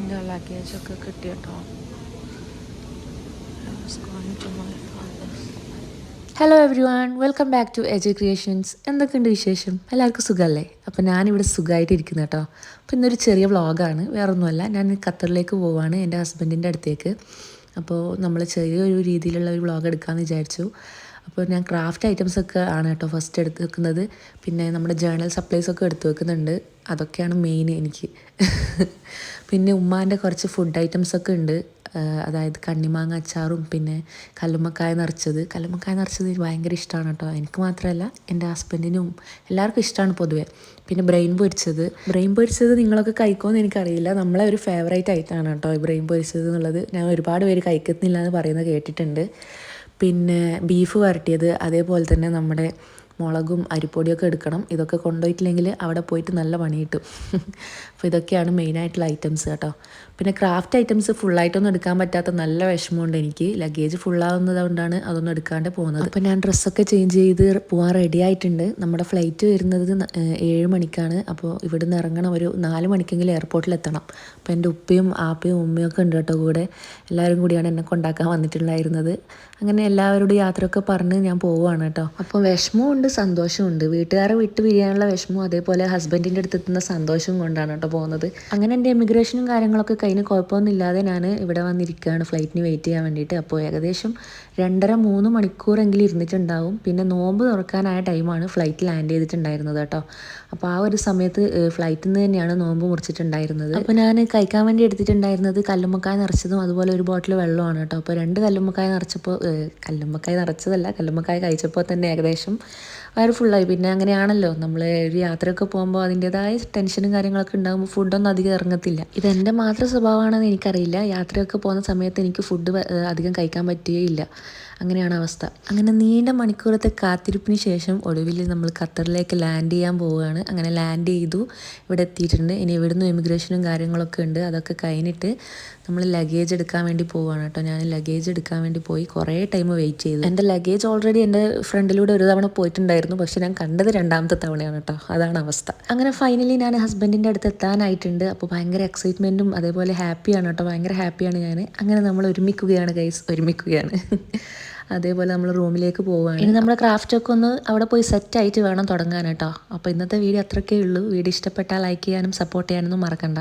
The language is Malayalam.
എൻ്റെ ലഗേജൊക്കെ കിട്ടി കേട്ടോ. Hello everyone, welcome back to AJ creations. എന്തൊക്കെയുണ്ട് വിശേഷം? എല്ലാവർക്കും സുഖമല്ലേ? അപ്പോൾ ഞാനിവിടെ സുഖമായിട്ട് ഇരിക്കുന്നു കേട്ടോ. അപ്പോൾ ഇന്നൊരു ചെറിയ വ്ളോഗാണ്, വേറൊന്നുമല്ല. ഞാൻ ഖത്തറിലേക്ക് പോവുകയാണ്, എൻ്റെ ഹസ്ബൻഡിൻ്റെ അടുത്തേക്ക്. അപ്പോൾ നമ്മൾ ചെറിയൊരു രീതിയിലുള്ള ഒരു വ്ളോഗ് എടുക്കാമെന്ന് വിചാരിച്ചു. അപ്പോൾ ഞാൻ ക്രാഫ്റ്റ് ഐറ്റംസൊക്കെ ആണ് കേട്ടോ ഫസ്റ്റ് എടുത്ത് വെക്കുന്നത്. പിന്നെ നമ്മുടെ ജേർണൽ സപ്ലൈസൊക്കെ എടുത്ത് വെക്കുന്നുണ്ട്. അതൊക്കെയാണ് മെയിൻ എനിക്ക്. പിന്നെ ഉമ്മാൻ്റെ കുറച്ച് ഫുഡ് ഐറ്റംസൊക്കെ ഉണ്ട്. അതായത് കണ്ണിമാങ്ങ അച്ചാറും പിന്നെ കല്ലുമ്മക്കായ നിറച്ചത് എനിക്ക് ഭയങ്കര ഇഷ്ടമാണ് കേട്ടോ. എനിക്ക് മാത്രമല്ല, എൻ്റെ ഹസ്ബൻഡിനും എല്ലാവർക്കും ഇഷ്ടമാണ് പൊതുവെ. പിന്നെ ബ്രെയിൻ പൊരിച്ചത് നിങ്ങളൊക്കെ കഴിക്കുമെന്ന് എനിക്കറിയില്ല. നമ്മളെ ഒരു ഫേവറേറ്റ് ആയിട്ടാണ് കേട്ടോ ഈ ബ്രെയിൻ പൊരിച്ചത് എന്നുള്ളത്. ഞാൻ ഒരുപാട് പേര് കഴിക്കുന്നില്ല എന്ന് പറയുന്നത് കേട്ടിട്ടുണ്ട്. പിന്നെ ബീഫ് വരട്ടിയത്, അതേപോലെ തന്നെ നമ്മുടെ മുളകും അരിപ്പൊടിയൊക്കെ എടുക്കണം. ഇതൊക്കെ കൊണ്ടുപോയിട്ടില്ലെങ്കിൽ അവിടെ പോയിട്ട് നല്ല പണി കിട്ടും. അപ്പോൾ ഇതൊക്കെയാണ് മെയിനായിട്ടുള്ള ഐറ്റംസ് കേട്ടോ. പിന്നെ ക്രാഫ്റ്റ് ഐറ്റംസ് ഫുള്ളായിട്ടൊന്നും എടുക്കാൻ പറ്റാത്ത നല്ല വിഷമമുണ്ട് എനിക്ക്. ലഗേജ് ഫുള്ളാവുന്നത് കൊണ്ടാണ് അതൊന്നും എടുക്കാണ്ട് പോകുന്നത്. അപ്പോൾ ഞാൻ ഡ്രസ്സൊക്കെ ചേഞ്ച് ചെയ്ത് പോകാൻ റെഡി ആയിട്ടുണ്ട്. നമ്മുടെ ഫ്ലൈറ്റ് വരുന്നത് 7 മണിക്കാണ്. അപ്പോൾ ഇവിടുന്ന് ഇറങ്ങണം, ഒരു 4 മണിക്കെങ്കിലും എയർപോർട്ടിൽ എത്തണം. അപ്പോൾ എൻ്റെ ഉപ്പയും ആപ്പയും ഉമ്മയൊക്കെ ഉണ്ട് കേട്ടോ കൂടെ. എല്ലാവരും കൂടിയാണ് എന്നെ കൊണ്ടാക്കാൻ വന്നിട്ടുണ്ടായിരുന്നത്. അങ്ങനെ എല്ലാവരോടും യാത്രയൊക്കെ പറഞ്ഞ് ഞാൻ പോവുകയാണ് കേട്ടോ. അപ്പോൾ വിഷമമുണ്ട്, സന്തോഷമുണ്ട്. വീട്ടുകാരെ വിട്ട് പിരിയാനുള്ള വിഷമവും അതേപോലെ ഹസ്ബൻഡിൻ്റെ അടുത്തെത്തുന്ന സന്തോഷവും കൊണ്ടാണ് കേട്ടോ പോകുന്നത്. അങ്ങനെ എൻ്റെ എമിഗ്രേഷനും കാര്യങ്ങളൊക്കെ കഴിഞ്ഞ് കുഴപ്പമൊന്നുമില്ലാതെ ഞാൻ ഇവിടെ വന്നിരിക്കുകയാണ് ഫ്ലൈറ്റിന് വെയിറ്റ് ചെയ്യാൻ വേണ്ടിയിട്ട്. അപ്പോൾ ഏകദേശം 2.5-3 മണിക്കൂറെങ്കിലും ഇരുന്നിട്ടുണ്ടാവും. പിന്നെ നോമ്പ് തുറക്കാനായ ടൈമാണ് ഫ്ലൈറ്റ് ലാൻഡ് ചെയ്തിട്ടുണ്ടായിരുന്നത് കേട്ടോ. അപ്പോൾ ആ ഒരു സമയത്ത് ഫ്ലൈറ്റിൽ നിന്ന് തന്നെയാണ് നോമ്പ് മുറിച്ചിട്ടുണ്ടായിരുന്നത്. അപ്പോൾ ഞാൻ കഴിക്കാൻ വേണ്ടി എടുത്തിട്ടുണ്ടായിരുന്നത് കല്ലുമ്മക്കായ നിറച്ചതും അതുപോലെ ഒരു ബോട്ടിൽ വെള്ളമാണ് കേട്ടോ. അപ്പോൾ 2 കല്ലുമ്മക്കായ കല്ലുമ്മക്കായ കഴിച്ചപ്പോൾ തന്നെ ഏകദേശം വയറ് ഫുള്ളായി. പിന്നെ അങ്ങനെയാണല്ലോ, നമ്മൾ ഒരു യാത്രയൊക്കെ പോകുമ്പോൾ അതിൻ്റെതായ ടെൻഷനും കാര്യങ്ങളൊക്കെ ഉണ്ടാകുമ്പോൾ ഫുഡൊന്നും അധികം ഇറങ്ങത്തില്ല. ഇതെൻ്റെ മാത്രം സ്വഭാവമാണെന്ന് എനിക്കറിയില്ല. യാത്രയൊക്കെ പോകുന്ന സമയത്ത് എനിക്ക് ഫുഡ് അധികം കഴിക്കാൻ പറ്റുകയില്ല. അങ്ങനെയാണ് അവസ്ഥ. അങ്ങനെ നീണ്ട മണിക്കൂറത്തെ കാത്തിരിപ്പിന് ശേഷം ഒടുവിൽ നമ്മൾ ഖത്തറിലേക്ക് ലാൻഡ് ചെയ്യാൻ പോവുകയാണ്. അങ്ങനെ ലാൻഡ് ചെയ്തു, ഇവിടെ എത്തിയിട്ടുണ്ട്. ഇനി ഇവിടുന്ന് ഇമിഗ്രേഷനും കാര്യങ്ങളൊക്കെ ഉണ്ട്. അതൊക്കെ കഴിഞ്ഞിട്ട് നമ്മൾ ലഗേജ് എടുക്കാൻ വേണ്ടി പോവുകയാണ് കേട്ടോ. ഞാൻ ലഗേജ് എടുക്കാൻ വേണ്ടി പോയി കുറേ ടൈം വെയിറ്റ് ചെയ്തു. എൻ്റെ ലഗേജ് ഓൾറെഡി എൻ്റെ ഫ്രണ്ടിലൂടെ ഒരു തവണ പോയിട്ടുണ്ടായിരുന്നു, പക്ഷെ ഞാൻ കണ്ടത് 2ാമത്തെ തവണയാണ് കേട്ടോ. അതാണ് അവസ്ഥ. അങ്ങനെ ഫൈനലി ഞാൻ ഹസ്ബൻഡിൻ്റെ അടുത്ത് എത്താനായിട്ടുണ്ട്. അപ്പോൾ ഭയങ്കര എക്സൈറ്റ്മെൻറ്റും അതേപോലെ ഹാപ്പിയാണ് കേട്ടോ. ഭയങ്കര ഹാപ്പിയാണ് ഞാൻ. അങ്ങനെ നമ്മൾ ഒരുമിക്കുകയാണ്. അതേപോലെ നമ്മൾ റൂമിലേക്ക് പോവുകയാണ്. ഇനി നമ്മുടെ ക്രാഫ്റ്റൊക്കെ ഒന്ന് അവിടെ പോയി സെറ്റായിട്ട് വേണം തുടങ്ങാൻ കേട്ടോ. അപ്പോൾ ഇന്നത്തെ വീഡിയോ അത്രയ്ക്കേ ഉള്ളൂ. വീഡിയോ ഇഷ്ടപ്പെട്ടാൽ ലൈക്ക് ചെയ്യാനും സപ്പോർട്ട് ചെയ്യാനൊന്നും മറക്കണ്ട.